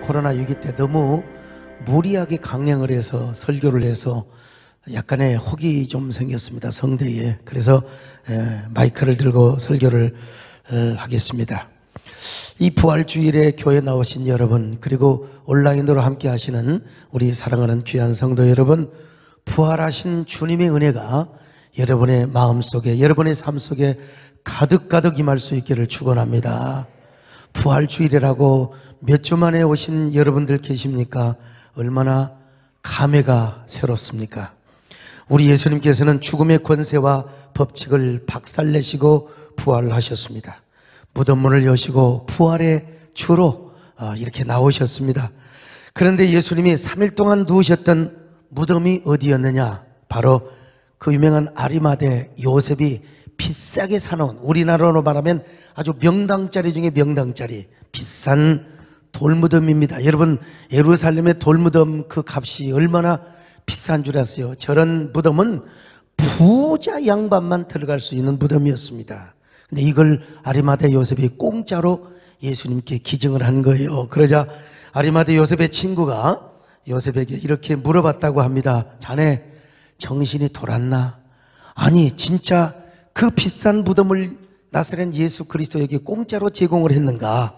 코로나 위기 때 너무 무리하게 강행을 해서 설교를 해서 약간의 혹이 좀 생겼습니다, 성대에. 그래서 마이크를 들고 설교를 하겠습니다. 이 부활주일에 교회 나오신 여러분, 그리고 온라인으로 함께 하시는 우리 사랑하는 귀한 성도 여러분, 부활하신 주님의 은혜가 여러분의 마음속에, 여러분의 삶 속에 가득가득 임할 수 있기를 축원합니다. 부활주일이라고 몇 주 만에 오신 여러분들 계십니까? 얼마나 감회가 새롭습니까? 우리 예수님께서는 죽음의 권세와 법칙을 박살내시고 부활하셨습니다. 무덤문을 여시고 부활의 주로 이렇게 나오셨습니다. 그런데 예수님이 3일 동안 누우셨던 무덤이 어디였느냐? 바로 그 유명한 아리마대 요셉이 비싸게 사놓은, 우리나라로 말하면 아주 명당짜리 중에 명당짜리 비싼 돌무덤입니다. 여러분, 예루살렘의 돌무덤 그 값이 얼마나 비싼 줄 아세요? 저런 무덤은 부자 양반만 들어갈 수 있는 무덤이었습니다. 근데 이걸 아리마대 요셉이 공짜로 예수님께 기증을 한 거예요. 그러자 아리마대 요셉의 친구가 요셉에게 이렇게 물어봤다고 합니다. 자네 정신이 돌았나? 아니, 진짜 그 비싼 무덤을 나사렛 예수 그리스도에게 공짜로 제공을 했는가?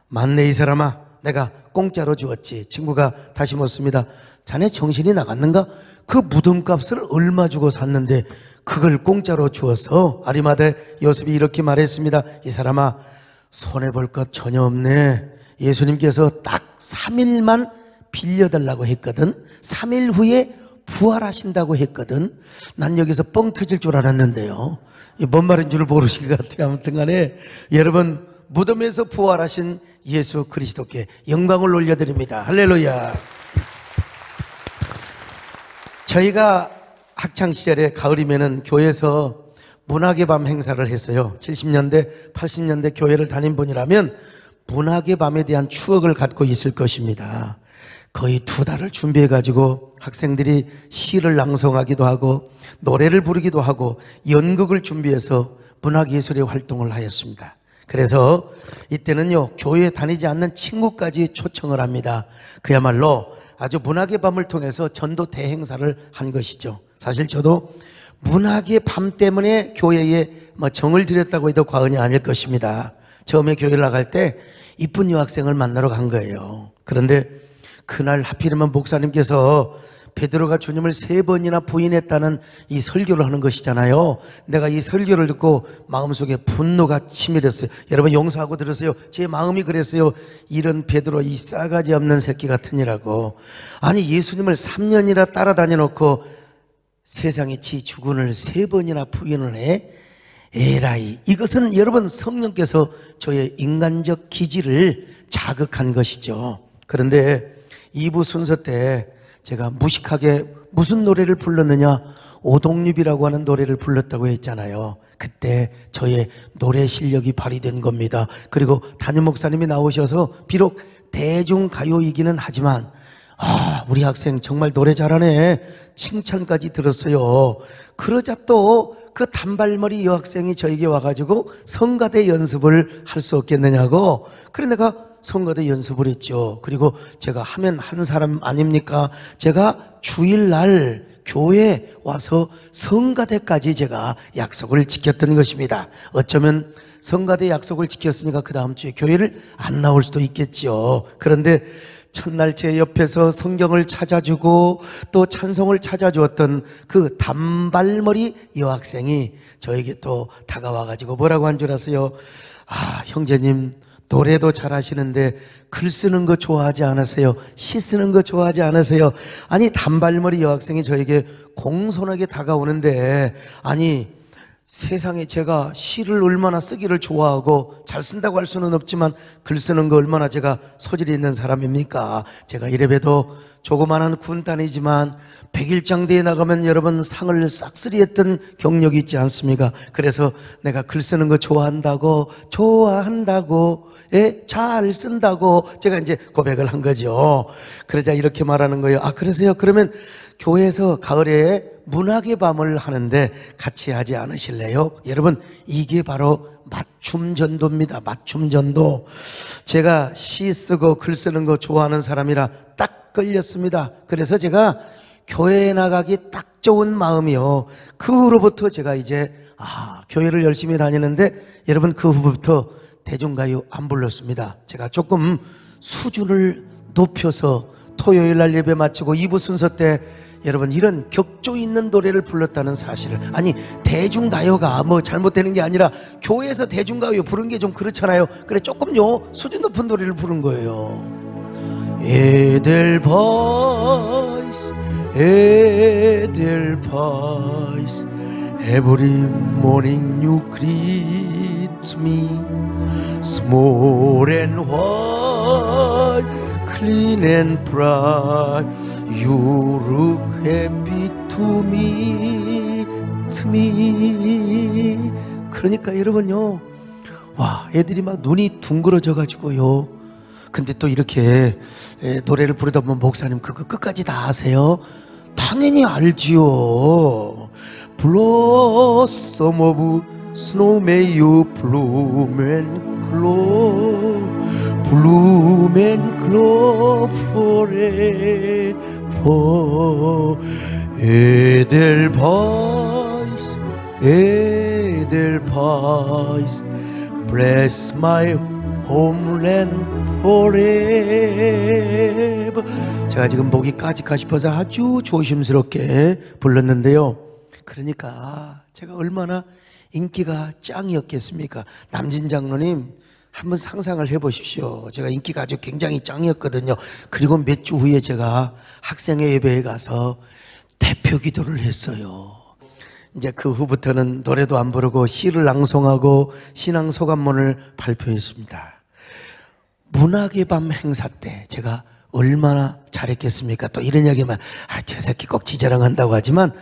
맞네, 이 사람아, 내가 공짜로 주었지. 친구가 다시 묻습니다. 자네 정신이 나갔는가? 그 무덤값을 얼마 주고 샀는데 그걸 공짜로 주어서? 아리마대 요셉이 이렇게 말했습니다. 이 사람아, 손해볼 것 전혀 없네. 예수님께서 딱 3일만 빌려달라고 했거든. 3일 후에 부활하신다고 했거든. 난 여기서 뻥 터질 줄 알았는데요. 뭔 말인 줄 모르실 것 같아요. 아무튼 간에 여러분, 무덤에서 부활하신 예수 그리스도께 영광을 올려드립니다. 할렐루야. 저희가 학창시절에 가을이면은 교회에서 문학의 밤 행사를 했어요. 70년대, 80년대 교회를 다닌 분이라면 문학의 밤에 대한 추억을 갖고 있을 것입니다. 거의 2달을 준비해가지고 학생들이 시를 낭송하기도 하고 노래를 부르기도 하고 연극을 준비해서 문학예술의 활동을 하였습니다. 그래서 이때는요, 교회에 다니지 않는 친구까지 초청을 합니다. 그야말로 아주 문학의 밤을 통해서 전도 대행사를 한 것이죠. 사실 저도 문학의 밤 때문에 교회에 정을 들였다고 해도 과언이 아닐 것입니다. 처음에 교회를 나갈 때 이쁜 여학생을 만나러 간 거예요. 그런데 그날 하필이면 목사님께서 베드로가 주님을 3번이나 부인했다는 이 설교를 하는 것이잖아요. 내가 이 설교를 듣고 마음속에 분노가 치밀었어요. 여러분, 용서하고 들으세요. 제 마음이 그랬어요. 이런 베드로, 이 싸가지 없는 새끼 같으니라고. 아니, 예수님을 3년이나 따라다녀 놓고 세상에 지 주군을 3번이나 부인을 해? 에라이, 이것은 여러분 성령께서 저의 인간적 기질을 자극한 것이죠. 그런데 2부 순서 때 제가 무식하게 무슨 노래를 불렀느냐? 오동잎이라고 하는 노래를 불렀다고 했잖아요. 그때 저의 노래 실력이 발휘된 겁니다. 그리고 담임 목사님이 나오셔서 비록 대중가요이기는 하지만 우리 학생 정말 노래 잘하네, 칭찬까지 들었어요. 그러자 또 그 단발머리 여학생이 저에게 와가지고 성가대 연습을 할 수 없겠느냐고. 그래 내가 성가대 연습을 했죠. 그리고 제가 하면 한 사람 아닙니까? 제가 주일날 교회에 와서 성가대까지 제가 약속을 지켰던 것입니다. 어쩌면 성가대 약속을 지켰으니까 그 다음 주에 교회를 안 나올 수도 있겠죠. 그런데 첫날 제 옆에서 성경을 찾아주고 또 찬송을 찾아주었던 그 단발머리 여학생이 저에게 또 다가와가지고 뭐라고 한 줄 아세요? 형제님, 노래도 잘하시는데 글 쓰는 거 좋아하지 않으세요? 시 쓰는 거 좋아하지 않으세요? 아니, 단발머리 여학생이 저에게 공손하게 다가오는데, 아니, 세상에 제가 시를 얼마나 쓰기를 좋아하고 잘 쓴다고 할 수는 없지만 글 쓰는 거 얼마나 제가 소질이 있는 사람입니까? 제가 이래봬도 조그마한 군단이지만 100일장대에 나가면 여러분 상을 싹쓸이했던 경력이 있지 않습니까? 그래서 내가 글 쓰는 거 좋아한다고 잘 쓴다고 제가 이제 고백을 한 거죠. 그러자 이렇게 말하는 거예요. 그러세요? 그러면 교회에서 가을에 문학의 밤을 하는데 같이 하지 않으실래요? 여러분, 이게 바로 맞춤 전도입니다. 맞춤 전도. 제가 시 쓰고 글 쓰는 거 좋아하는 사람이라 딱 걸렸습니다. 그래서 제가 교회에 나가기 딱 좋은 마음이요. 그 후로부터 제가 이제 교회를 열심히 다니는데 여러분, 그 후부터 대중가요 안 불렀습니다. 제가 조금 수준을 높여서 토요일 날 예배 마치고 2부 순서 때 여러분 이런 격조 있는 노래를 불렀다는 사실을, 아니 대중가요가 뭐 잘못되는 게 아니라 교회에서 대중가요 부른 게 좀 그렇잖아요. 그래 조금요 수준 높은 노래를 부른 거예요. 에델보이스 에델보이스 Every morning you greet me Small and white Clean and bright You look happy to me 그러니까 여러분요, 와, 애들이 막 눈이 둥그러져 가지고요. 근데 또 이렇게 노래를 부르다 보면 목사님 그거 끝까지 다 아세요? 당연히 알지요. Blossom of snow may you bloom and glow Bloom and glow forever Edelweiss, Edelweiss Bless my homeland forever. 제가 지금 목이 까질까 싶어서 아주 조심스럽게 불렀는데요. 그러니까 제가 얼마나 인기가 짱이었겠습니까? 남진 장로님 한번 상상을 해보십시오. 제가 인기가 아주 굉장히 짱이었거든요. 그리고 몇 주 후에 제가 학생회 예배에 가서 대표 기도를 했어요. 이제 그 후부터는 노래도 안 부르고 시를 낭송하고 신앙 소감문을 발표했습니다. 문학의 밤 행사 때 제가 얼마나 잘했겠습니까? 또 이런 이야기만 저 새끼 꼭 지자랑한다고 하지만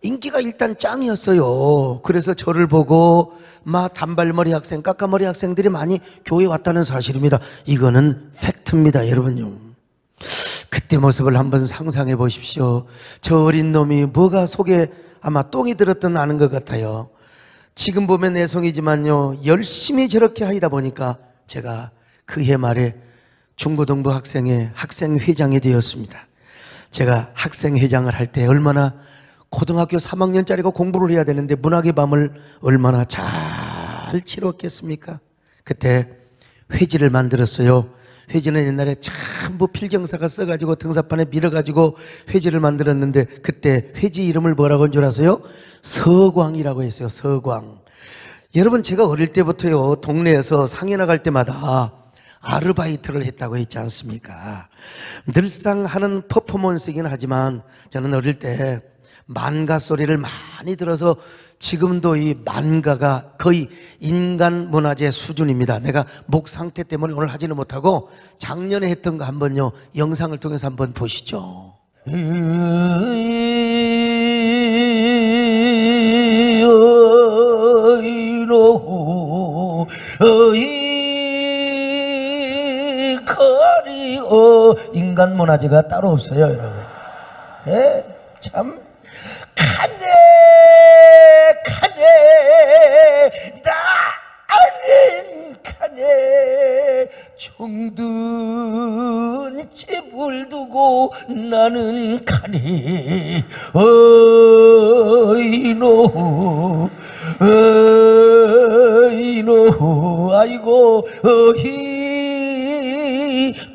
인기가 일단 짱이었어요. 그래서 저를 보고 막 단발머리 학생, 까까머리 학생들이 많이 교회에 왔다는 사실입니다. 이거는 팩트입니다, 여러분요. 그때 모습을 한번 상상해 보십시오. 저 어린 놈이 뭐가 속에 아마 똥이 들었던 아는 것 같아요. 지금 보면 내성이지만요, 열심히 저렇게 하다 보니까 제가 그해 말에 중고등부 학생회 학생회장이 되었습니다. 제가 학생회장을 할 때 얼마나 고등학교 3학년짜리가 공부를 해야 되는데 문학의 밤을 얼마나 잘 치렀겠습니까? 그때 회지를 만들었어요. 회지는 옛날에 전부 필경사가 써가지고 등사판에 밀어가지고 회지를 만들었는데 그때 회지 이름을 뭐라고 한 줄 아세요? 서광이라고 했어요. 서광. 여러분, 제가 어릴 때부터요, 동네에서 상해 나갈 때마다 아르바이트를 했다고 했지 않습니까? 늘상 하는 퍼포먼스이긴 하지만 저는 어릴 때 만가 소리를 많이 들어서 지금도 이 만가가 거의 인간 문화재 수준입니다. 내가 목 상태 때문에 오늘 하지는 못하고 작년에 했던 거 한번요, 영상을 통해서 한번 보시죠. 인간 문화재가 따로 없어요, 여러분. 예, 참. 가네 나는 가네 정든 집을 두고 나는 가네 어이노 아이고 어이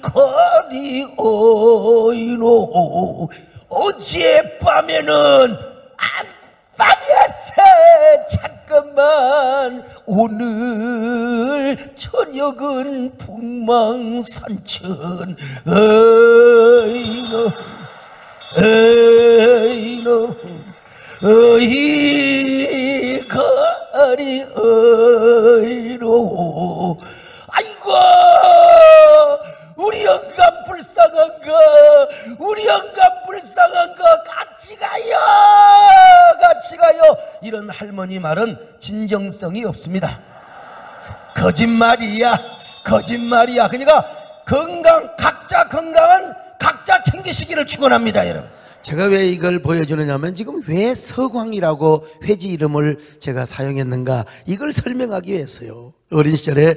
거리 어이노 어젯밤에는 안방에서 잠깐만 오늘 저녁은 북망산천 어이노 어이 거리 어이노 아이고 우리 영감 불쌍한 거 같이 가요. 이런 할머니 말은 진정성이 없습니다. 거짓말이야. 그러니까 각자 건강은 각자 챙기시기를 축원합니다, 여러분. 제가 왜 이걸 보여주느냐면 지금 왜 서광이라고 회지 이름을 제가 사용했는가 이걸 설명하기 위해서요. 어린 시절에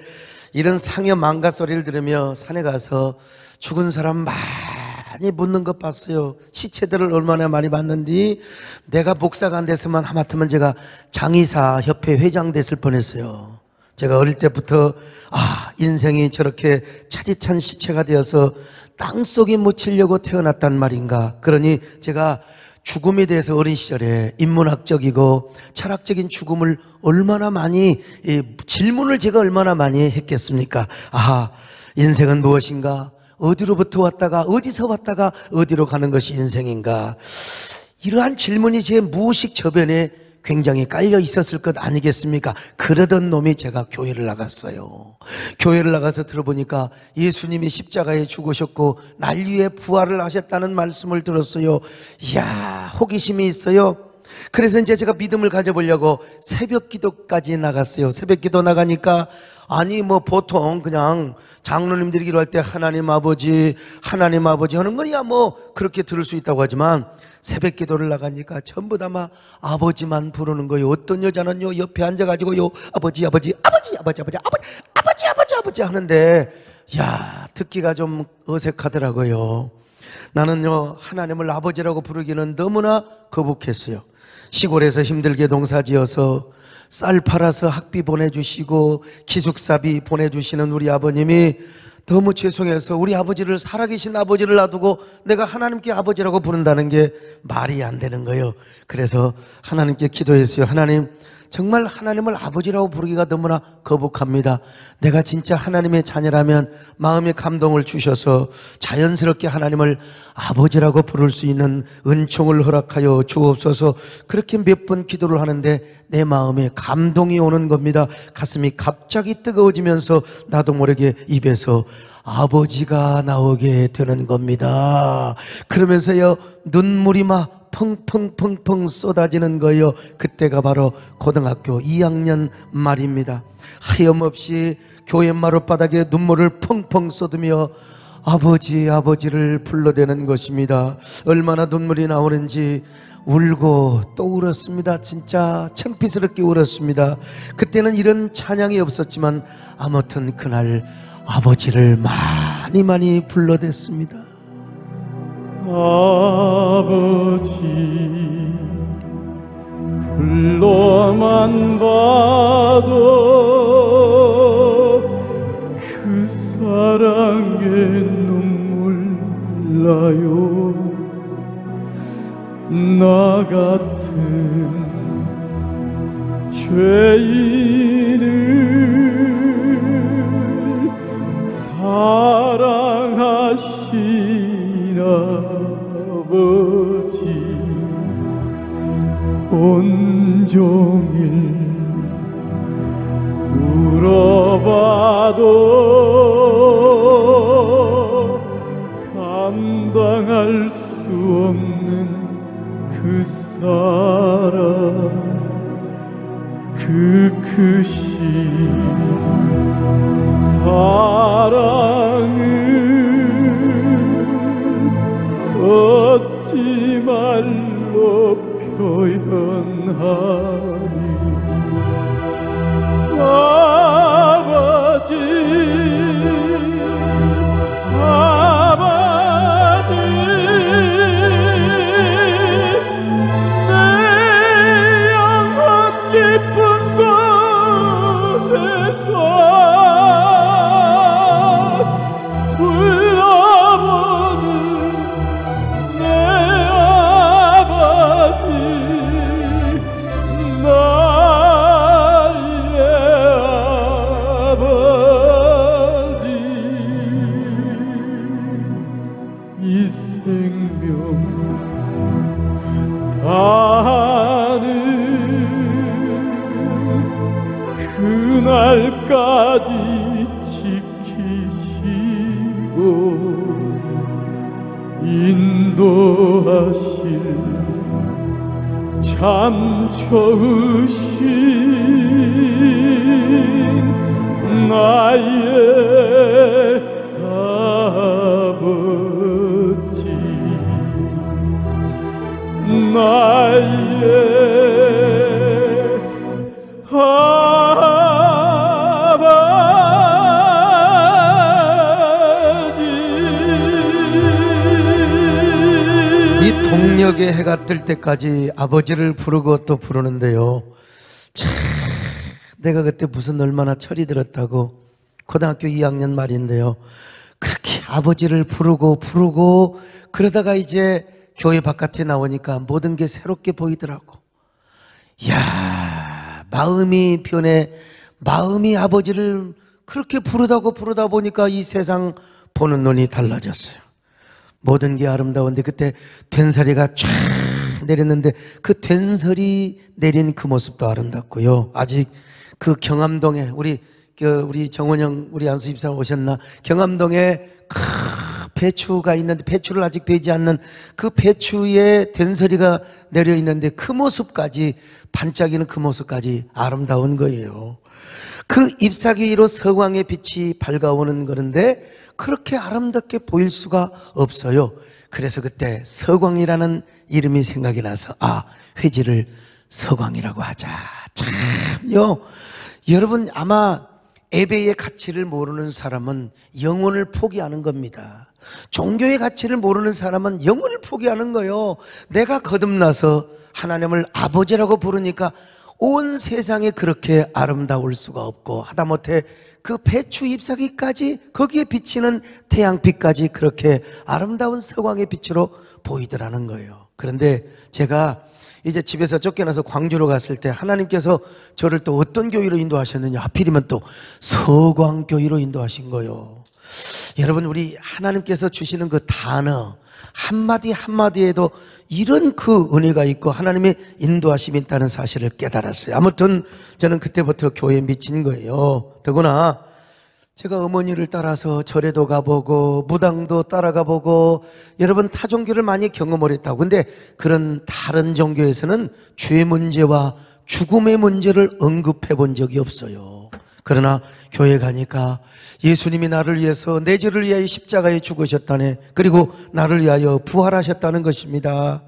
이런 상여 망가 소리를 들으며 산에 가서 죽은 사람 많이 묻는 것 봤어요. 시체들을 얼마나 많이 봤는지 내가 목사가 안 됐으면 하마터면 제가 장의사 협회 회장 됐을 뻔했어요. 제가 어릴 때부터 인생이 저렇게 차디찬 시체가 되어서 땅속에 묻히려고 태어났단 말인가. 그러니 제가 죽음에 대해서 어린 시절에 인문학적이고 철학적인 죽음을 얼마나 많이 질문을 제가 얼마나 많이 했겠습니까? 인생은 무엇인가? 어디로부터 왔다가 어디서 왔다가 어디로 가는 것이 인생인가? 이러한 질문이 제 무의식 저변에 굉장히 깔려 있었을 것 아니겠습니까? 그러던 놈이 제가 교회를 나갔어요. 교회를 나가서 들어보니까 예수님이 십자가에 죽으셨고 날 위해 부활을 하셨다는 말씀을 들었어요. 이야, 호기심이 있어요. 그래서 이제 제가 믿음을 가져보려고 새벽 기도까지 나갔어요. 새벽 기도 나가니까 보통 그냥 장로님들이 기도할 때 하나님 아버지 하는 거야 그렇게 들을 수 있다고 하지만 새벽 기도를 나가니까 전부 다 아버지만 부르는 거예요. 어떤 여자는요 옆에 앉아가지고요 아버지 하는데 듣기가 좀 어색하더라고요. 나는요 하나님을 아버지라고 부르기는 너무나 거북했어요. 시골에서 힘들게 농사지어서 쌀 팔아서 학비 보내주시고 기숙사비 보내주시는 우리 아버님이 너무 죄송해서 우리 아버지를 살아계신 아버지를 놔두고 내가 하나님께 아버지라고 부른다는 게 말이 안 되는 거예요. 그래서 하나님께 기도했어요. 하나님, 정말 하나님을 아버지라고 부르기가 너무나 거북합니다. 내가 진짜 하나님의 자녀라면 마음의 감동을 주셔서 자연스럽게 하나님을 아버지라고 부를 수 있는 은총을 허락하여 주옵소서. 그렇게 몇 번 기도를 하는데 내 마음에 감동이 오는 겁니다. 가슴이 갑자기 뜨거워지면서 나도 모르게 입에서 아버지가 나오게 되는 겁니다. 그러면서요 눈물이 펑펑펑펑 쏟아지는 거예요. 그때가 바로 고등학교 2학년 말입니다. 하염없이 교회 마룻바닥에 눈물을 펑펑 쏟으며 아버지를 불러대는 것입니다. 얼마나 눈물이 나오는지 울고 또 울었습니다. 진짜 창피스럽게 울었습니다. 그때는 이런 찬양이 없었지만 아무튼 그날 아버지를 많이 불러댔습니다. 아버지 불러만 봐도 그 사랑에 눈물 나요. 나 같은 죄인을 사랑하신 아버지 온종일 울어봐도 감당할 수 없는 그 사랑 그 크신 사랑을 어찌 말로 표현하리. 아버지 내 영혼 깊은 곳에서 불러보는 내 아버지 나의 아버지 이 생명 다하는 그날까지 지키시고 인도하실 참 좋으신 나의 아버지 이 동력의 해가 뜰 때까지 아버지를 부르고 또 부르는데요. 참, 내가 그때 무슨 얼마나 철이 들었다고. 고등학교 2학년 말인데요. 그렇게 아버지를 부르고 그러다가 이제 교회 바깥에 나오니까 모든 게 새롭게 보이더라고. 이야, 마음이 변해. 마음이 아버지를 그렇게 부르다 보니까 이 세상 보는 눈이 달라졌어요. 모든 게 아름다운데 그때 된사리가 쫙 내렸는데 그 된설이 내린 그 모습도 아름답고요. 아직 그 경암동에 우리 정원영 우리 안수 집사 오셨나? 경암동에 배추가 있는데 배추를 아직 베지 않는 그 배추에 된설이가 내려 있는데 그 모습까지 반짝이는 그 모습까지 아름다운 거예요. 그 잎사귀 위로 서광의 빛이 밝아오는 그런데 그렇게 아름답게 보일 수가 없어요. 그래서 그때 서광이라는 이름이 생각이 나서 회지를 서광이라고 하자. 참요. 여러분 아마 예배의 가치를 모르는 사람은 영혼을 포기하는 겁니다. 종교의 가치를 모르는 사람은 영혼을 포기하는 거예요. 내가 거듭나서 하나님을 아버지라고 부르니까 온 세상에 그렇게 아름다울 수가 없고 하다못해 그 배추 잎사귀까지 거기에 비치는 태양빛까지 그렇게 아름다운 서광의 빛으로 보이더라는 거예요. 그런데 제가 이제 집에서 쫓겨나서 광주로 갔을 때 하나님께서 저를 또 어떤 교회로 인도하셨느냐, 하필이면 또 서광교회로 인도하신 거예요. 여러분, 우리 하나님께서 주시는 그 단어 한마디 한마디에도 이런 그 은혜가 있고 하나님의 인도하심이 있다는 사실을 깨달았어요. 아무튼 저는 그때부터 교회에 미친 거예요. 더구나 제가 어머니를 따라서 절에도 가보고 무당도 따라가 보고 여러분 타종교를 많이 경험을 했다고. 근데 그런 다른 종교에서는 죄 문제와 죽음의 문제를 언급해 본 적이 없어요. 그러나 교회 가니까 예수님이 나를 위해서 내 죄를 위하여 십자가에 죽으셨다네. 그리고 나를 위하여 부활하셨다는 것입니다.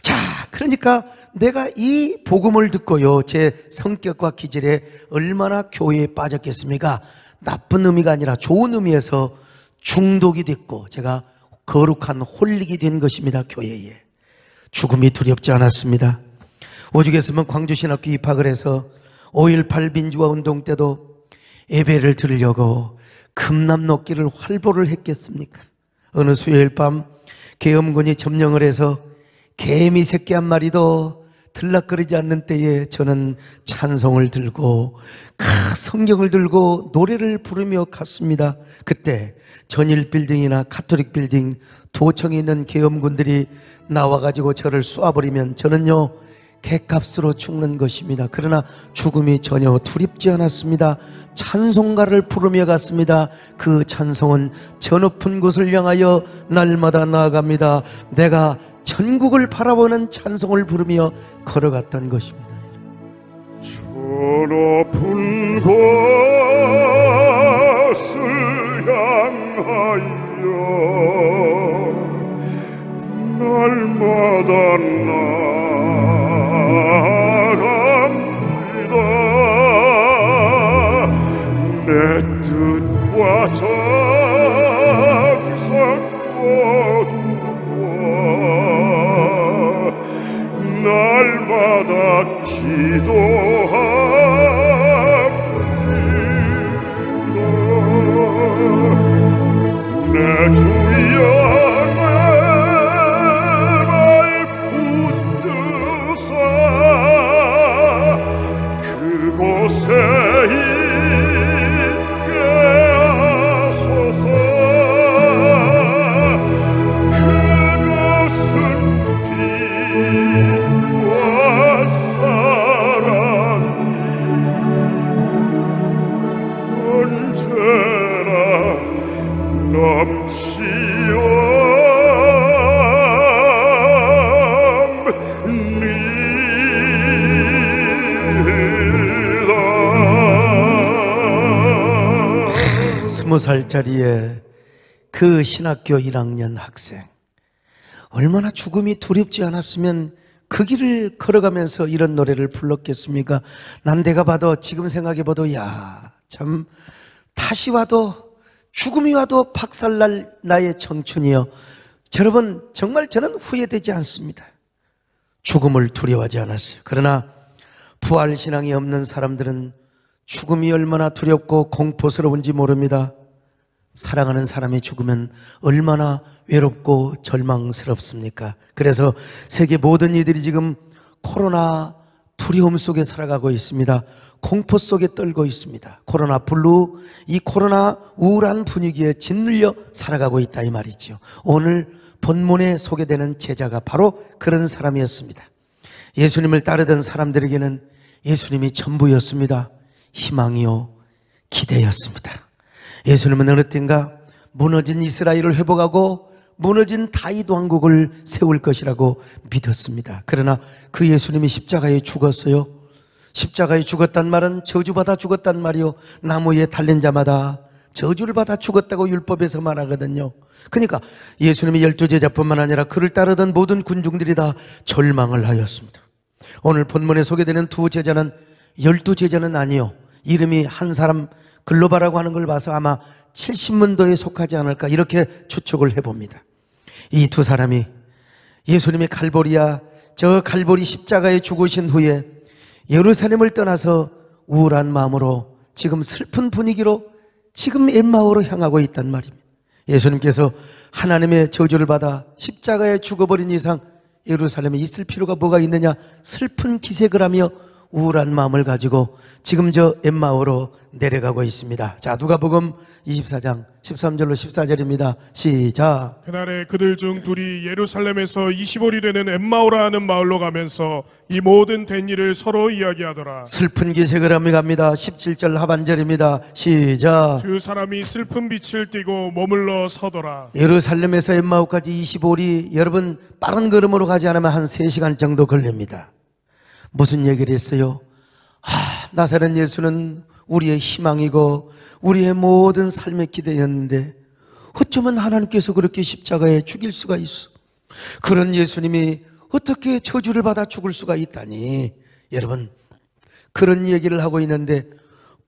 자, 그러니까 내가 이 복음을 듣고요, 제 성격과 기질에 얼마나 교회에 빠졌겠습니까? 나쁜 의미가 아니라 좋은 의미에서 중독이 됐고 제가 거룩한 홀릭이 된 것입니다. 교회에. 죽음이 두렵지 않았습니다. 오죽했으면 광주신학교 입학을 해서 5.18 민주화 운동 때도 예배를 드리려고 금남녹기를 활보를 했겠습니까? 어느 수요일 밤 계엄군이 점령을 해서 개미 새끼 한 마리도 들락거리지 않는 때에 저는 찬송을 들고 성경을 들고 노래를 부르며 갔습니다. 그때 전일 빌딩이나 카톨릭 빌딩 도청에 있는 계엄군들이 나와가지고 저를 쏘아버리면 저는요 객값으로 죽는 것입니다. 그러나 죽음이 전혀 두렵지 않았습니다. 찬송가를 부르며 갔습니다. 그 찬송은 저 높은 곳을 향하여 날마다 나아갑니다. 내가 천국을 바라보는 찬송을 부르며 걸어갔던 것입니다. 저 높은 곳을 향하여 날마다 나아갑니다. 내 뜻과 정성과 날마다 기도합니다. 내 주여 내 말 붙드사 그곳에 있게 하소서. 그것은 스무 살짜리의 그 신학교 1학년 학생, 얼마나 죽음이 두렵지 않았으면 그 길을 걸어가면서 이런 노래를 불렀겠습니까? 난 내가 봐도 지금 생각해봐도 참 다시 와도 죽음이 와도 박살날 나의 청춘이여. 여러분 정말 저는 후회되지 않습니다. 죽음을 두려워하지 않았어요. 그러나 부활신앙이 없는 사람들은 죽음이 얼마나 두렵고 공포스러운지 모릅니다. 사랑하는 사람이 죽으면 얼마나 외롭고 절망스럽습니까? 그래서 세계 모든 이들이 지금 코로나 두려움 속에 살아가고 있습니다. 공포 속에 떨고 있습니다. 코로나 블루, 이 코로나 우울한 분위기에 짓눌려 살아가고 있다 이 말이죠. 오늘 본문에 소개되는 제자가 바로 그런 사람이었습니다. 예수님을 따르던 사람들에게는 예수님이 전부였습니다. 희망이요 기대였습니다. 예수님은 어느 때인가 무너진 이스라엘을 회복하고 무너진 다윗 왕국을 세울 것이라고 믿었습니다. 그러나 그 예수님이 십자가에 죽었어요. 십자가에 죽었단 말은 저주받아 죽었단 말이요, 나무에 달린 자마다 저주를 받아 죽었다고 율법에서 말하거든요. 그러니까 예수님의 12제자뿐만 아니라 그를 따르던 모든 군중들이 다 절망을 하였습니다. 오늘 본문에 소개되는 두 제자는 12제자는 아니요, 이름이 한 사람 글로바라고 하는 걸 봐서 아마 70문도에 속하지 않을까 이렇게 추측을 해봅니다. 이 두 사람이 예수님의 갈보리야, 저 갈보리 십자가에 죽으신 후에 예루살렘을 떠나서 우울한 마음으로 지금 슬픈 분위기로 지금 엠마오로 향하고 있단 말입니다. 예수님께서 하나님의 저주를 받아 십자가에 죽어버린 이상 예루살렘에 있을 필요가 뭐가 있느냐, 슬픈 기색을 하며 우울한 마음을 가지고 지금 저 엠마오로 내려가고 있습니다. 자, 누가복음 24장 13절로 14절입니다. 시작. 그날에 그들 중 둘이 예루살렘에서 25리 되는 엠마오라 하는 마을로 가면서 이 모든 된 일을 서로 이야기하더라. 슬픈 기색을 하며 갑니다. 17절 하반절입니다. 시작. 두 사람이 슬픈 빛을 띠고 머물러 서더라. 예루살렘에서 엠마오까지 25리, 여러분 빠른 걸음으로 가지 않으면 한 3시간 정도 걸립니다. 무슨 얘기를 했어요? 나사렛 예수는 우리의 희망이고 우리의 모든 삶의 기대였는데 어쩌면 하나님께서 그렇게 십자가에 죽일 수가 있어. 그런 예수님이 어떻게 저주를 받아 죽을 수가 있다니. 여러분, 그런 얘기를 하고 있는데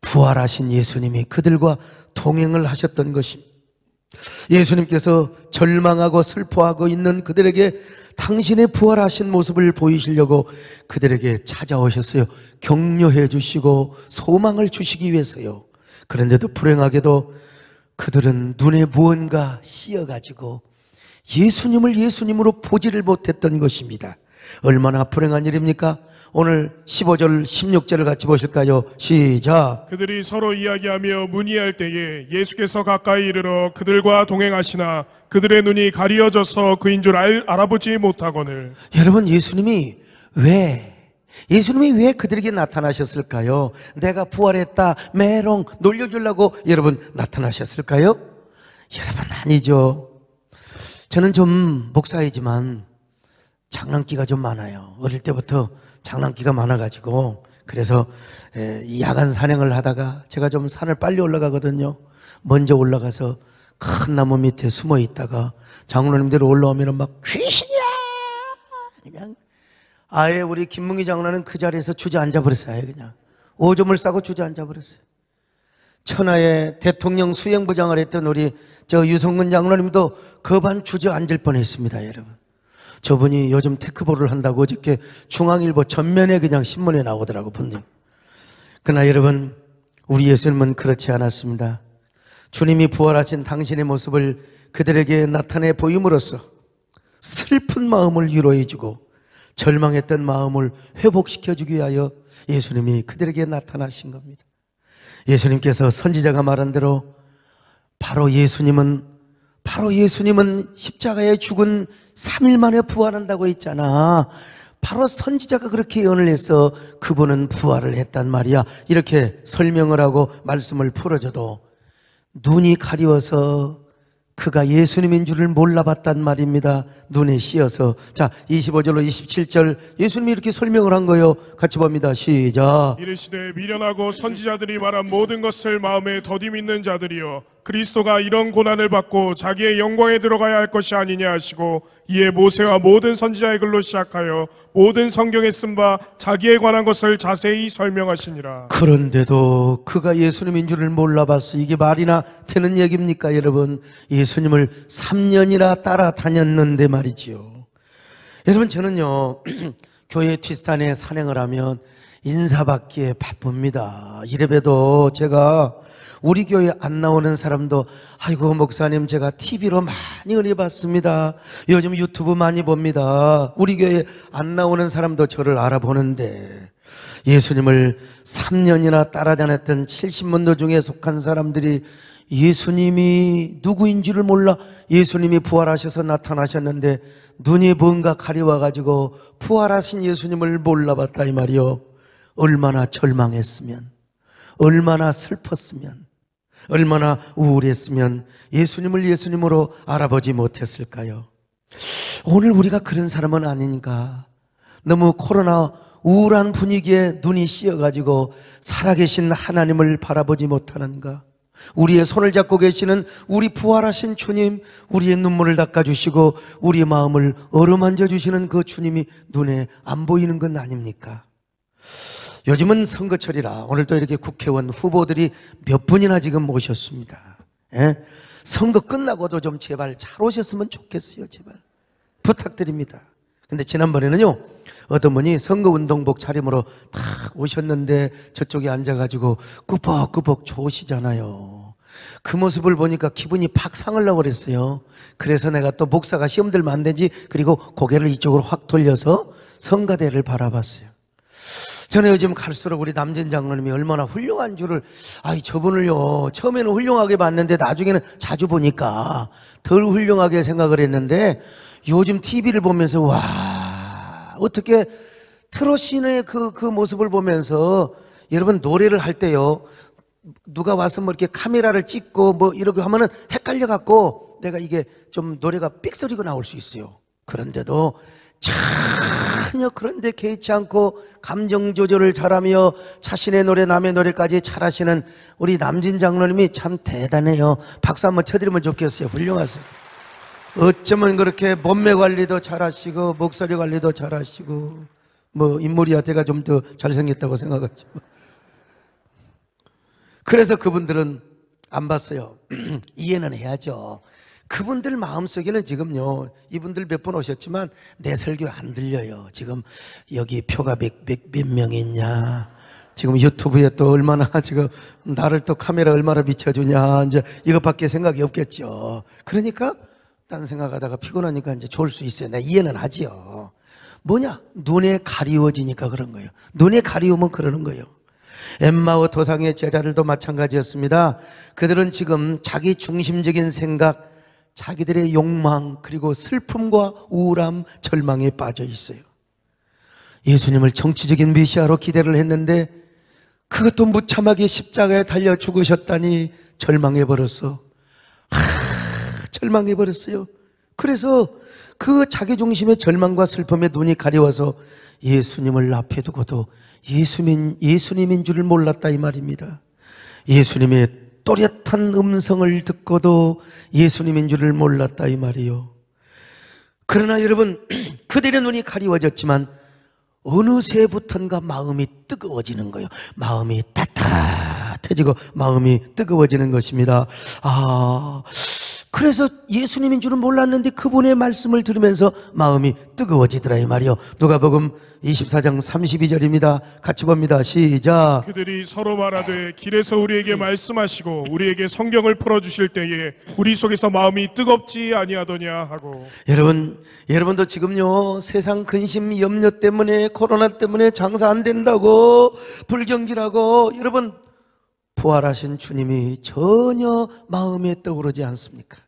부활하신 예수님이 그들과 동행을 하셨던 것입니다. 예수님께서 절망하고 슬퍼하고 있는 그들에게 당신의 부활하신 모습을 보이시려고 그들에게 찾아오셨어요. 격려해 주시고 소망을 주시기 위해서요. 그런데도 불행하게도 그들은 눈에 무언가 씌어가지고 예수님을 예수님으로 보지를 못했던 것입니다. 얼마나 불행한 일입니까? 오늘 15절 16절을 같이 보실까요? 시작. 그들이 서로 이야기하며 문의할 때에 예수께서 가까이 이르러 그들과 동행하시나 그들의 눈이 가리어져서 그인 줄 알아보지 못하거늘. 여러분, 예수님이 왜 그들에게 나타나셨을까요? 내가 부활했다 메롱 놀려주려고 여러분 나타나셨을까요? 여러분, 아니죠. 저는 좀 목사이지만 장난기가 좀 많아요. 어릴 때부터 장난기가 많아가지고 그래서 야간 산행을 하다가 제가 좀 산을 빨리 올라가거든요. 먼저 올라가서 큰 나무 밑에 숨어 있다가 장로님들이 올라오면 막 귀신이야 그냥 아예 우리 김문기 장로는 그 자리에서 주저앉아 버렸어요. 그냥 오줌을 싸고 주저앉아 버렸어요. 천하의 대통령 수행부장을 했던 우리 저 유성근 장로님도 거반 주저앉을 뻔했습니다. 여러분, 저분이 요즘 테크볼을 한다고 어저께 중앙일보 전면에 그냥 신문에 나오더라고 본님. 그러나 여러분, 우리 예수님은 그렇지 않았습니다. 주님이 부활하신 당신의 모습을 그들에게 나타내 보임으로써 슬픈 마음을 위로해주고 절망했던 마음을 회복시켜주기 위하여 예수님이 그들에게 나타나신 겁니다. 예수님께서 선지자가 말한 대로 바로 예수님은 십자가에 죽은 3일 만에 부활한다고 했잖아. 바로 선지자가 그렇게 예언을 해서 그분은 부활을 했단 말이야. 이렇게 설명을 하고 말씀을 풀어줘도 눈이 가리워서 그가 예수님인 줄을 몰라봤단 말입니다. 눈에 씌어서. 자, 25절로 27절 예수님이 이렇게 설명을 한 거예요. 같이 봅니다. 시작. 이르시되 미련하고 선지자들이 말한 모든 것을 마음에 더디 믿는 자들이여, 그리스도가 이런 고난을 받고 자기의 영광에 들어가야 할 것이 아니냐 하시고, 이에 모세와 모든 선지자의 글로 시작하여 모든 성경에 쓴 바 자기에 관한 것을 자세히 설명하시니라. 그런데도 그가 예수님인 줄을 몰라봤어. 이게 말이나 되는 얘기입니까 여러분? 예수님을 3년이나 따라다녔는데 말이지요. 여러분, 저는요 교회 뒷산에 산행을 하면 인사받기에 바쁩니다. 이래봬도 제가 우리 교회 안 나오는 사람도 아이고 목사님 제가 TV로 많이 은혜 받습니다. 요즘 유튜브 많이 봅니다. 우리 교회 안 나오는 사람도 저를 알아보는데, 예수님을 3년이나 따라다녔던 70문도 중에 속한 사람들이 예수님이 누구인지를 몰라 예수님이 부활하셔서 나타나셨는데 눈이 뭔가 가려워가지고 부활하신 예수님을 몰라봤다 이 말이요. 얼마나 절망했으면, 얼마나 슬펐으면, 얼마나 우울했으면 예수님을 예수님으로 알아보지 못했을까요? 오늘 우리가 그런 사람은 아닌가? 너무 코로나 우울한 분위기에 눈이 씌어가지고 살아계신 하나님을 바라보지 못하는가? 우리의 손을 잡고 계시는 우리 부활하신 주님, 우리의 눈물을 닦아주시고 우리의 마음을 어루만져 주시는 그 주님이 눈에 안 보이는 건 아닙니까? 요즘은 선거철이라 오늘 또 이렇게 국회의원 후보들이 몇 분이나 지금 오셨습니다. 예? 선거 끝나고도 좀 제발 잘 오셨으면 좋겠어요. 제발 부탁드립니다. 근데 지난번에는요 어떤 분이 선거운동복 차림으로 딱 오셨는데 저쪽에 앉아가지고 꾸벅꾸벅 좋으시잖아요. 그 모습을 보니까 기분이 팍 상하려고 그랬어요. 그래서 내가 또 목사가 시험 들면 안 되지, 그리고 고개를 이쪽으로 확 돌려서 성가대를 바라봤어요. 저는 요즘 갈수록 우리 남진 장로님이 얼마나 훌륭한 줄을, 저분을요 처음에는 훌륭하게 봤는데 나중에는 자주 보니까 덜 훌륭하게 생각을 했는데, 요즘 TV를 보면서 와, 어떻게 트롯신의 그 모습을 보면서, 여러분 노래를 할 때요 누가 와서 뭐 이렇게 카메라를 찍고 뭐 이렇게 하면은 헷갈려 갖고 내가 이게 좀 노래가 삑소리가 나올 수 있어요. 그런데도 전혀 그런데 개의치 않고 감정 조절을 잘하며 자신의 노래 남의 노래까지 잘하시는 우리 남진 장로님이 참 대단해요. 박수 한번 쳐드리면 좋겠어요. 훌륭하세요. 어쩌면 그렇게 몸매 관리도 잘하시고 목소리 관리도 잘하시고 뭐 인물이야 제가 좀 더 잘생겼다고 생각하죠. 그래서 그분들은 안 봤어요. 이해는 해야죠. 그분들 마음속에는 지금요, 이분들 몇 번 오셨지만 내 설교 안 들려요. 지금 여기 표가 몇 명이 있냐, 지금 유튜브에 또 얼마나 지금 나를 또 카메라 얼마나 비춰주냐, 이제 이것밖에 생각이 없겠죠. 그러니까 딴 생각하다가 피곤하니까 이제 졸 수 있어요. 내가 이해는 하지요. 뭐냐? 눈에 가리워지니까 그런 거예요. 눈에 가리우면 그러는 거예요. 엠마오 도상의 제자들도 마찬가지였습니다. 그들은 지금 자기 중심적인 생각, 자기들의 욕망, 그리고 슬픔과 우울함, 절망에 빠져 있어요. 예수님을 정치적인 메시아로 기대를 했는데 그것도 무참하게 십자가에 달려 죽으셨다니 절망해버렸어. 절망해버렸어요. 그래서 그 자기중심의 절망과 슬픔에 눈이 가려워서 예수님을 앞에 두고도 예수님인 줄을 몰랐다 이 말입니다. 예수님의 또렷한 음성을 듣고도 예수님인 줄을 몰랐다 이 말이요. 그러나 여러분, 그들의 눈이 가리워졌지만 어느새부턴가 마음이 뜨거워지는 거예요. 마음이 따뜻해지고 마음이 뜨거워지는 것입니다. 그래서 예수님인 줄은 몰랐는데 그분의 말씀을 들으면서 마음이 뜨거워지더라 이 말이요. 누가복음 24장 32절입니다. 같이 봅니다. 시작. 그들이 서로 말하되 길에서 우리에게 말씀하시고 우리에게 성경을 풀어주실 때에 우리 속에서 마음이 뜨겁지 아니하더냐 하고. 여러분도 지금요 세상 근심 염려 때문에, 코로나 때문에 장사 안 된다고 불경기라고, 여러분 부활하신 주님이 전혀 마음에 떠오르지 않습니까?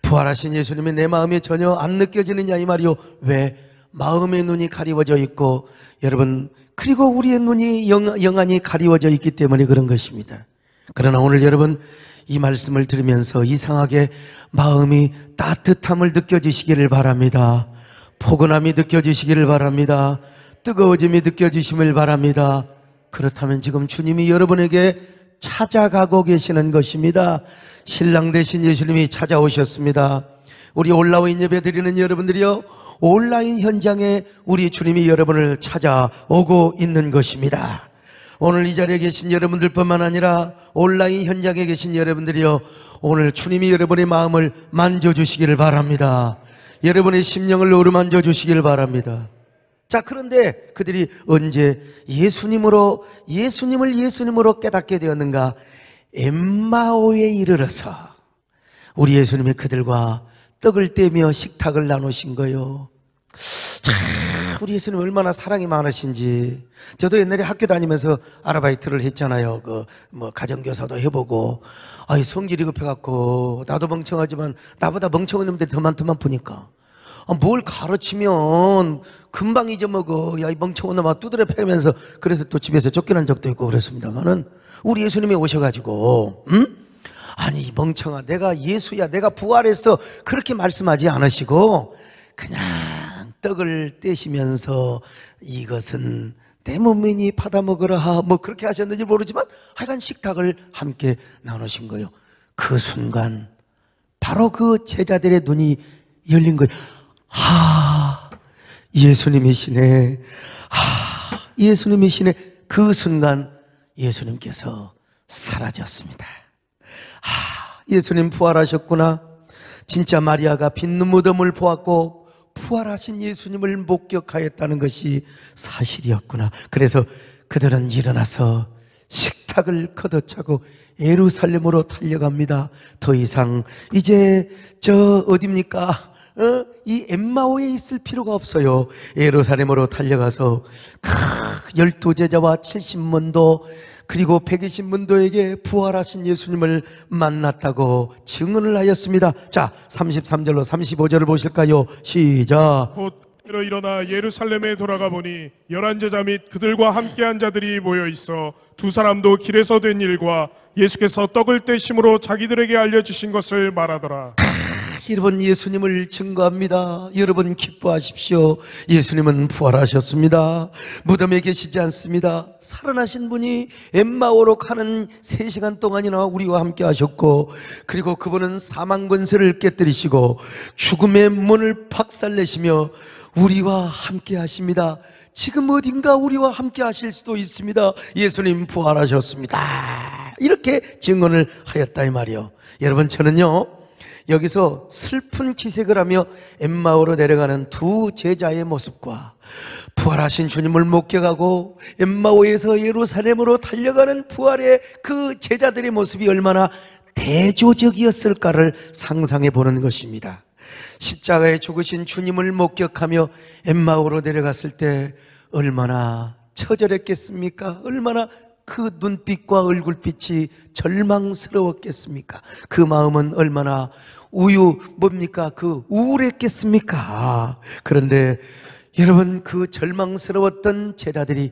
부활하신 예수님이 내 마음에 전혀 안 느껴지느냐 이 말이요. 왜? 마음의 눈이 가리워져 있고, 여러분, 그리고 우리의 눈이 영안이 가리워져 있기 때문에 그런 것입니다. 그러나 오늘 여러분 이 말씀을 들으면서 이상하게 마음이 따뜻함을 느껴지시기를 바랍니다. 포근함이 느껴지시기를 바랍니다. 뜨거워짐이 느껴지심을 바랍니다. 그렇다면 지금 주님이 여러분에게 찾아가고 계시는 것입니다. 신랑 대신 예수님이 찾아오셨습니다. 우리 온라인 예배 드리는 여러분들이요, 온라인 현장에 우리 주님이 여러분을 찾아오고 있는 것입니다. 오늘 이 자리에 계신 여러분들뿐만 아니라 온라인 현장에 계신 여러분들이요, 오늘 주님이 여러분의 마음을 만져주시기를 바랍니다. 여러분의 심령을 어루만져 주시기를 바랍니다. 자, 그런데 그들이 언제 예수님을 예수님으로 깨닫게 되었는가? 엠마오에 이르러서 우리 예수님이 그들과 떡을 떼며 식탁을 나누신 거요. 참, 우리 예수님 얼마나 사랑이 많으신지. 저도 옛날에 학교 다니면서 아르바이트를 했잖아요. 가정교사도 해보고, 성질이 급해갖고 나도 멍청하지만 나보다 멍청한 놈들이 더 많더만. 뭘 가르치면 금방 잊어먹어. 야, 이 멍청한 놈아, 두드려 패면서. 그래서 또 집에서 쫓겨난 적도 있고 그랬습니다만은, 우리 예수님이 오셔가지고, 아니, 이 멍청아, 내가 예수야, 내가 부활했어, 그렇게 말씀하지 않으시고 그냥 떡을 떼시면서 이것은 내 몸이니 받아 먹으라, 뭐 그렇게 하셨는지 모르지만 하여간 식탁을 함께 나누신 거예요. 그 순간 바로 그 제자들의 눈이 열린 거예요. 예수님이시네. 예수님이시네. 그 순간 예수님께서 사라졌습니다. 예수님 부활하셨구나. 진짜 마리아가 빈 무덤을 보았고 부활하신 예수님을 목격하였다는 것이 사실이었구나. 그래서 그들은 일어나서 식탁을 걷어차고 예루살렘으로 달려갑니다. 더 이상 이제 어딥니까? 이 엠마오에 있을 필요가 없어요. 예루살렘으로 달려가서 12제자와 70문도 그리고 120문도에게 부활하신 예수님을 만났다고 증언을 하였습니다. 자, 33절로 35절을 보실까요? 시작. 곧 일어나 예루살렘에 돌아가 보니 11제자 및 그들과 함께한 자들이 모여 있어 두 사람도 길에서 된 일과 예수께서 떡을 떼심으로 자기들에게 알려주신 것을 말하더라. 여러분, 예수님을 증거합니다. 여러분 기뻐하십시오. 예수님은 부활하셨습니다. 무덤에 계시지 않습니다. 살아나신 분이 엠마오로 가는 3시간 동안이나 우리와 함께 하셨고, 그리고 그분은 사망 권세를 깨뜨리시고 죽음의 문을 박살내시며 우리와 함께 하십니다. 지금 어딘가 우리와 함께 하실 수도 있습니다. 예수님 부활하셨습니다. 이렇게 증언을 하였다 이 말이요. 여러분, 저는요, 여기서 슬픈 기색을 하며 엠마오로 내려가는 두 제자의 모습과 부활하신 주님을 목격하고 엠마오에서 예루살렘으로 달려가는 부활의 그 제자들의 모습이 얼마나 대조적이었을까를 상상해 보는 것입니다. 십자가에 죽으신 주님을 목격하며 엠마오로 내려갔을 때 얼마나 처절했겠습니까? 얼마나 그 눈빛과 얼굴빛이 절망스러웠겠습니까? 그 마음은 얼마나 우울했겠습니까? 그런데 여러분, 그 절망스러웠던 제자들이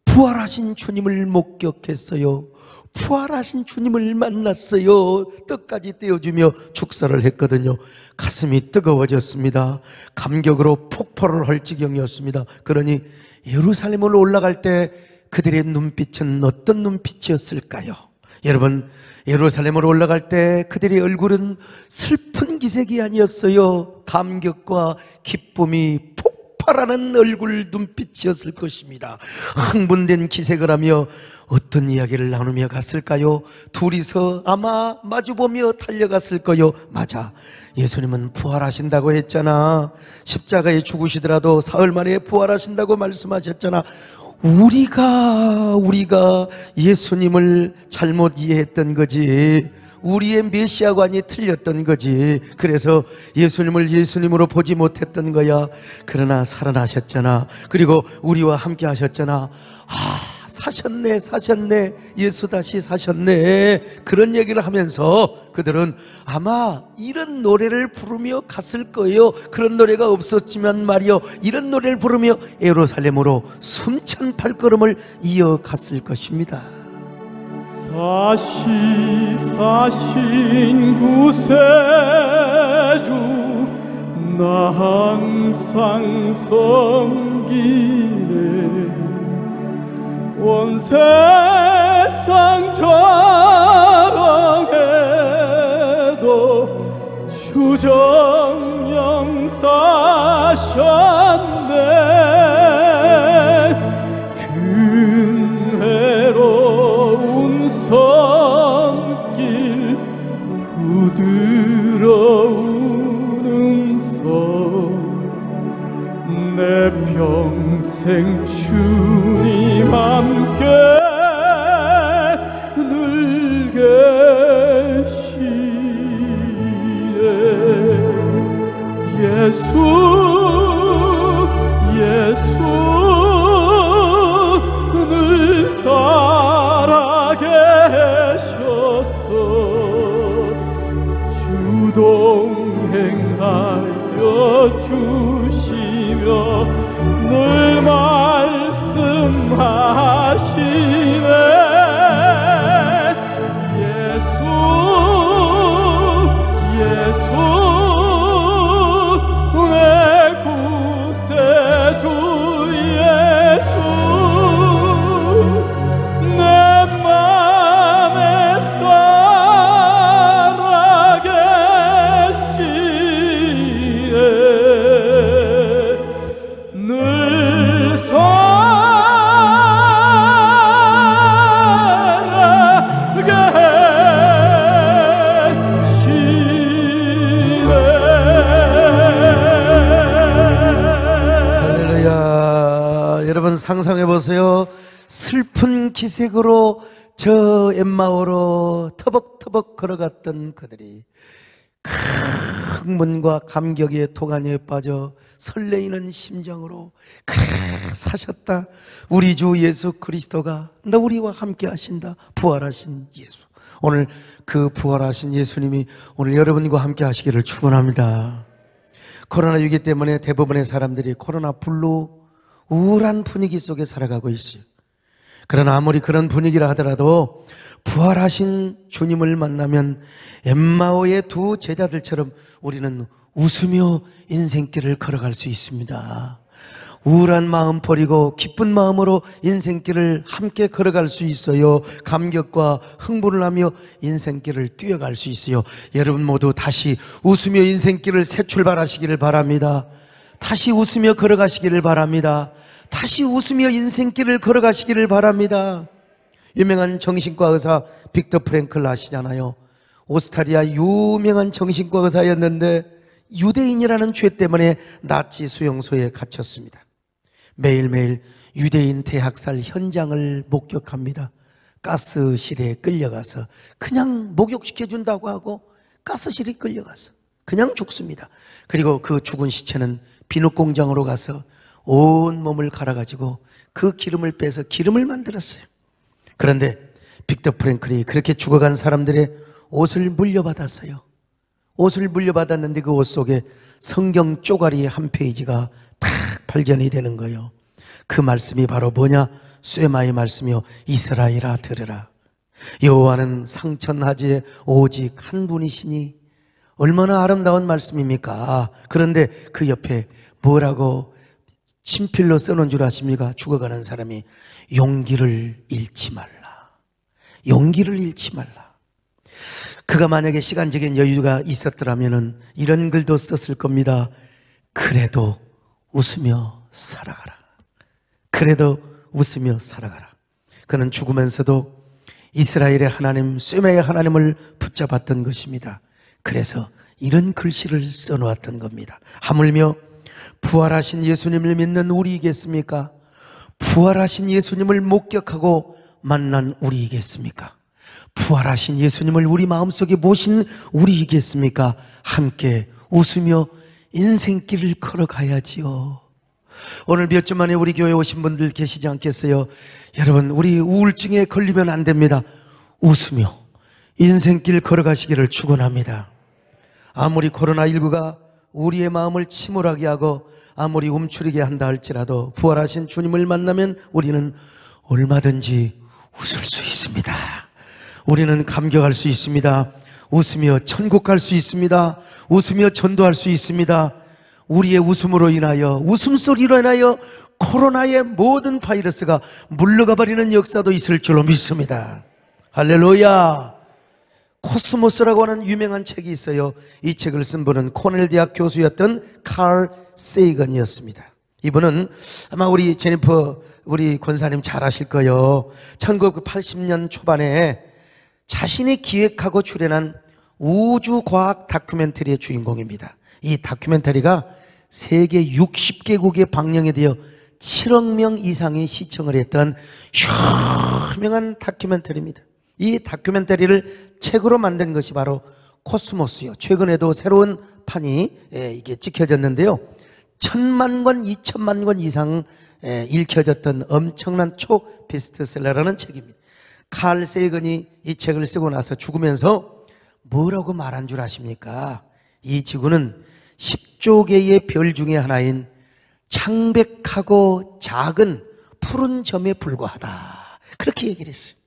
부활하신 주님을 목격했어요. 부활하신 주님을 만났어요. 떡까지 떼어주며 축사를 했거든요. 가슴이 뜨거워졌습니다. 감격으로 폭발을 할 지경이었습니다. 그러니 예루살렘으로 올라갈 때 그들의 눈빛은 어떤 눈빛이었을까요? 여러분, 예루살렘으로 올라갈 때 그들의 얼굴은 슬픈 기색이 아니었어요. 감격과 기쁨이 폭발하는 얼굴 눈빛이었을 것입니다. 흥분된 기색을 하며 어떤 이야기를 나누며 갔을까요? 둘이서 아마 마주보며 달려갔을 거요. 맞아, 예수님은 부활하신다고 했잖아. 십자가에 죽으시더라도 사흘 만에 부활하신다고 말씀하셨잖아. 우리가 예수님을 잘못 이해했던 거지. 우리의 메시아관이 틀렸던 거지. 그래서 예수님을 예수님으로 보지 못했던 거야. 그러나 살아나셨잖아. 그리고 우리와 함께 하셨잖아. 사셨네. 예수 다시 사셨네. 그런 얘기를 하면서 그들은 아마 이런 노래를 부르며 갔을 거예요. 그런 노래가 없었지만 말이요, 이런 노래를 부르며 예루살렘으로 숨찬 발걸음을 이어갔을 것입니다. 다시 사신 구세주, 나 항상 섬기네. 온 세상 자랑해도 주정령 사셨네. 근혜로운 손길 부드러운 음성 내 평생 주님 함께 늘 계시네. 예수 늘 살아계셔서 주동행하여 주시며 늘 말씀하시네. 예수 내 구세주 예수 내 맘에 살아계시네. 늘 할렐루야. 여러분 상상해 보세요. 슬픈 기색으로 저 엠마오로 터벅터벅 걸어갔던 그들이 흥분과 감격의 도가니에 빠져 설레이는 심정으로 그래 사셨다. 우리 주 예수 그리스도가 나 우리와 함께 하신다. 부활하신 예수. 오늘 그 부활하신 예수님이 오늘 여러분과 함께 하시기를 축원합니다. 코로나 위기 때문에 대부분의 사람들이 코로나 불로 우울한 분위기 속에 살아가고 있어요. 그러나 아무리 그런 분위기라 하더라도 부활하신 주님을 만나면 엠마오의 두 제자들처럼 우리는 웃으며 인생길을 걸어갈 수 있습니다. 우울한 마음 버리고 기쁜 마음으로 인생길을 함께 걸어갈 수 있어요. 감격과 흥분을 하며 인생길을 뛰어갈 수 있어요. 여러분 모두 다시 웃으며 인생길을 새 출발하시기를 바랍니다. 다시 웃으며 걸어가시기를 바랍니다. 다시 웃으며 인생길을 걸어가시기를 바랍니다. 유명한 정신과 의사 빅터 프랭클 아시잖아요. 오스트리아 유명한 정신과 의사였는데 유대인이라는 죄 때문에 나치 수용소에 갇혔습니다. 매일매일 유대인 대학살 현장을 목격합니다. 가스실에 끌려가서 그냥 목욕시켜준다고 하고 가스실에 끌려가서 그냥 죽습니다. 그리고 그 죽은 시체는 비누 공장으로 가서 온 몸을 갈아가지고 그 기름을 빼서 기름을 만들었어요. 그런데 빅터 프랭클이 그렇게 죽어간 사람들의 옷을 물려받았어요. 옷을 물려받았는데 그 옷 속에 성경 쪼가리 한 페이지가 탁 발견이 되는 거예요. 그 말씀이 바로 뭐냐? 쇠마의 말씀이요. 이스라엘아 들으라. 여호와는 상천하지에 오직 한 분이시니. 얼마나 아름다운 말씀입니까? 그런데 그 옆에 뭐라고 친필로 써놓은 줄 아십니까? 죽어가는 사람이 용기를 잃지 말라. 용기를 잃지 말라. 그가 만약에 시간적인 여유가 있었더라면 이런 글도 썼을 겁니다. 그래도 웃으며 살아가라. 그래도 웃으며 살아가라. 그는 죽으면서도 이스라엘의 하나님, 쇠마의 하나님을 붙잡았던 것입니다. 그래서 이런 글씨를 써놓았던 겁니다. 하물며 부활하신 예수님을 믿는 우리이겠습니까? 부활하신 예수님을 목격하고 만난 우리이겠습니까? 부활하신 예수님을 우리 마음속에 모신 우리이겠습니까? 함께 웃으며 인생길을 걸어가야지요. 오늘 몇 주 만에 우리 교회에 오신 분들 계시지 않겠어요? 여러분, 우리 우울증에 걸리면 안 됩니다. 웃으며 인생길 걸어가시기를 축원합니다. 아무리 코로나19가 우리의 마음을 침울하게 하고 아무리 움츠리게 한다 할지라도 부활하신 주님을 만나면 우리는 얼마든지 웃을 수 있습니다. 우리는 감격할 수 있습니다. 웃으며 천국 갈 수 있습니다. 웃으며 전도할 수 있습니다. 우리의 웃음으로 인하여, 웃음소리로 인하여 코로나의 모든 바이러스가 물러가 버리는 역사도 있을 줄로 믿습니다. 할렐루야. 코스모스라고 하는 유명한 책이 있어요. 이 책을 쓴 분은 코넬 대학 교수였던 칼 세이건이었습니다. 이분은 아마 우리 제니퍼 우리 권사님 잘 아실 거예요. 1980년 초반에 자신이 기획하고 출연한 우주과학 다큐멘터리의 주인공입니다. 이 다큐멘터리가 세계 60개국에 방영이 되어 7억 명 이상이 시청을 했던 유명한 다큐멘터리입니다. 이 다큐멘터리를 책으로 만든 것이 바로 코스모스요. 최근에도 새로운 판이 이게 찍혀졌는데요. 1000만 권, 2000만 권 이상 읽혀졌던 엄청난 초베스트셀러라는 책입니다. 칼 세이건이 이 책을 쓰고 나서 죽으면서 뭐라고 말한 줄 아십니까? 이 지구는 10조 개의 별 중에 하나인 창백하고 작은 푸른 점에 불과하다. 그렇게 얘기를 했어요.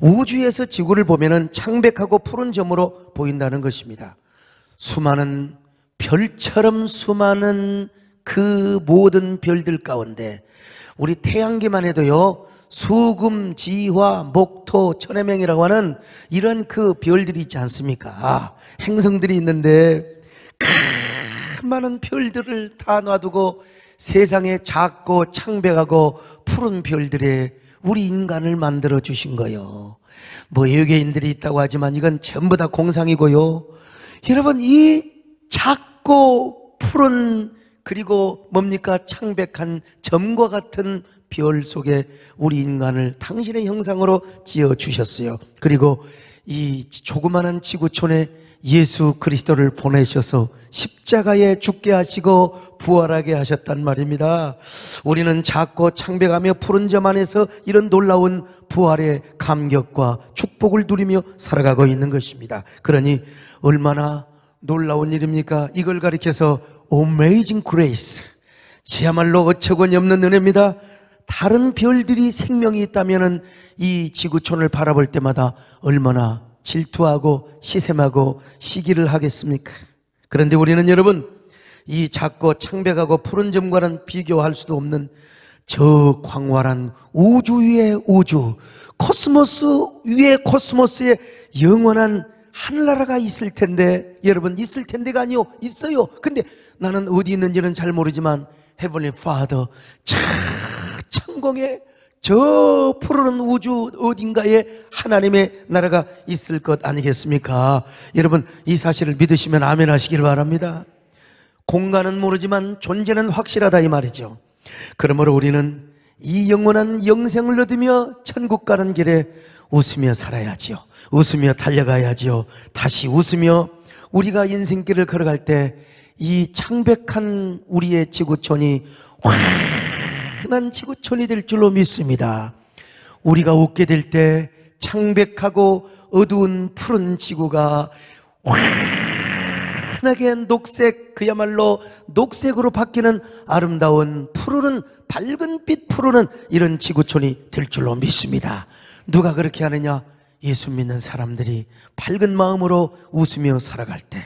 우주에서 지구를 보면은 창백하고 푸른 점으로 보인다는 것입니다. 수많은 별처럼 수많은 그 모든 별들 가운데 우리 태양계만 해도요, 수금, 지화, 목토, 천해명이라고 하는 이런 그 별들이 있지 않습니까? 행성들이 있는데 그 많은 별들을 다 놔두고 세상에 작고 창백하고 푸른 별들에 우리 인간을 만들어 주신 거요. 뭐 외계인들이 있다고 하지만 이건 전부 다 공상이고요. 여러분, 이 작고 푸른 그리고 뭡니까? 창백한 점과 같은 별 속에 우리 인간을 당신의 형상으로 지어 주셨어요. 그리고 이 조그마한 지구촌에 예수 그리스도를 보내셔서 십자가에 죽게 하시고 부활하게 하셨단 말입니다. 우리는 작고 창백하며 푸른 점 안에서 이런 놀라운 부활의 감격과 축복을 누리며 살아가고 있는 것입니다. 그러니 얼마나 놀라운 일입니까? 이걸 가리켜서 Amazing Grace, 지야말로 어처구니 없는 은혜입니다. 다른 별들이 생명이 있다면 이 지구촌을 바라볼 때마다 얼마나 질투하고 시샘하고 시기를 하겠습니까? 그런데 우리는 여러분, 이 작고 창백하고 푸른 점과는 비교할 수도 없는 저 광활한 우주 위의 우주, 코스모스 위의 코스모스의 영원한 하늘나라가 있을 텐데, 여러분, 있을 텐데가 아니요, 있어요. 근데 나는 어디 있는지는 잘 모르지만 Heavenly Father, 창공에 저 푸르른 우주 어딘가에 하나님의 나라가 있을 것 아니겠습니까? 여러분, 이 사실을 믿으시면 아멘 하시길 바랍니다. 공간은 모르지만 존재는 확실하다 이 말이죠. 그러므로 우리는 이 영원한 영생을 얻으며 천국 가는 길에 웃으며 살아야지요. 웃으며 달려가야지요. 다시 웃으며 우리가 인생길을 걸어갈 때 이 창백한 우리의 지구촌이 환한 지구촌이 될 줄로 믿습니다. 우리가 웃게 될 때 창백하고 어두운 푸른 지구가 환하게 녹색, 그야말로 녹색으로 바뀌는 아름다운 푸르른 밝은 빛 푸르는 이런 지구촌이 될 줄로 믿습니다. 누가 그렇게 하느냐? 예수 믿는 사람들이 밝은 마음으로 웃으며 살아갈 때,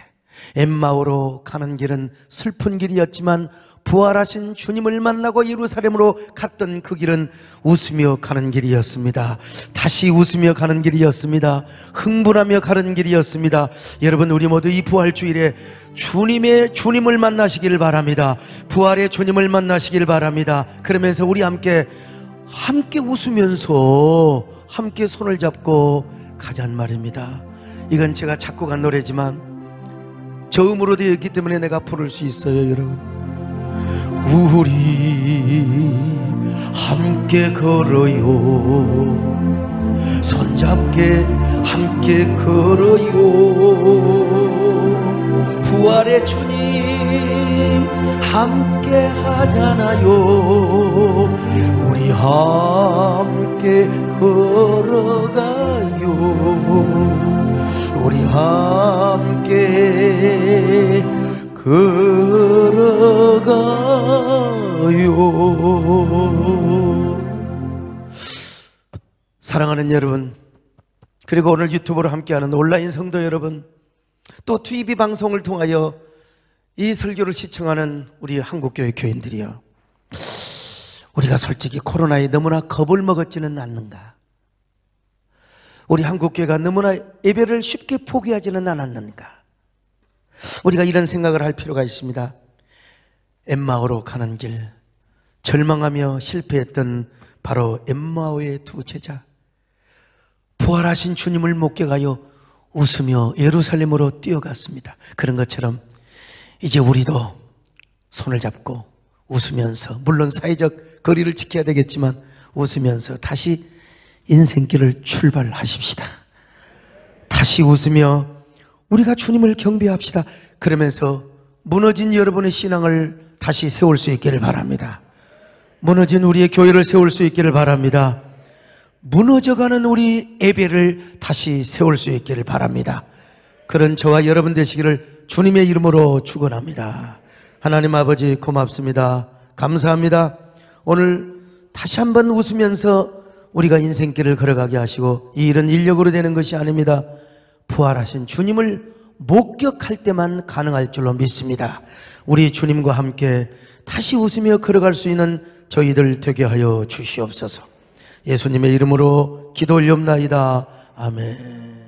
엠마오로 가는 길은 슬픈 길이었지만 부활하신 주님을 만나고 예루살렘으로 갔던 그 길은 웃으며 가는 길이었습니다. 다시 웃으며 가는 길이었습니다. 흥분하며 가는 길이었습니다. 여러분, 우리 모두 이 부활주일에 주님을 만나시길 바랍니다. 부활의 주님을 만나시길 바랍니다. 그러면서 우리 함께 웃으면서 함께 손을 잡고 가자는 말입니다. 이건 제가 작곡한 노래지만 저음으로 되어 있기 때문에 내가 부를 수 있어요. 여러분, 우리 함께 걸어요, 손잡게 함께 걸어요. 부활의 주님 함께 하잖아요. 우리 함께 걸어가요. 우리 함께 걸어가요. 사랑하는 여러분, 그리고 오늘 유튜브로 함께하는 온라인 성도 여러분, 또 TV 방송을 통하여 이 설교를 시청하는 우리 한국교회 교인들이요, 우리가 솔직히 코로나에 너무나 겁을 먹었지는 않는가? 우리 한국교회가 너무나 예배를 쉽게 포기하지는 않았는가? 우리가 이런 생각을 할 필요가 있습니다. 엠마오로 가는 길, 절망하며 실패했던 바로 엠마오의 두 제자, 부활하신 주님을 목격하여 웃으며 예루살렘으로 뛰어갔습니다. 그런 것처럼 이제 우리도 손을 잡고 웃으면서, 물론 사회적 거리를 지켜야 되겠지만 웃으면서 다시 인생길을 출발하십시다. 다시 웃으며 우리가 주님을 경배합시다. 그러면서 무너진 여러분의 신앙을 다시 세울 수 있기를 바랍니다. 무너진 우리의 교회를 세울 수 있기를 바랍니다. 무너져가는 우리 예배를 다시 세울 수 있기를 바랍니다. 그런 저와 여러분 되시기를 주님의 이름으로 축원합니다. 하나님 아버지 고맙습니다. 감사합니다. 오늘 다시 한번 웃으면서 우리가 인생길을 걸어가게 하시고, 이 일은 인력으로 되는 것이 아닙니다. 부활하신 주님을 목격할 때만 가능할 줄로 믿습니다. 우리 주님과 함께 다시 웃으며 걸어갈 수 있는 저희들 되게 하여 주시옵소서. 예수님의 이름으로 기도 올리옵나이다. 아멘.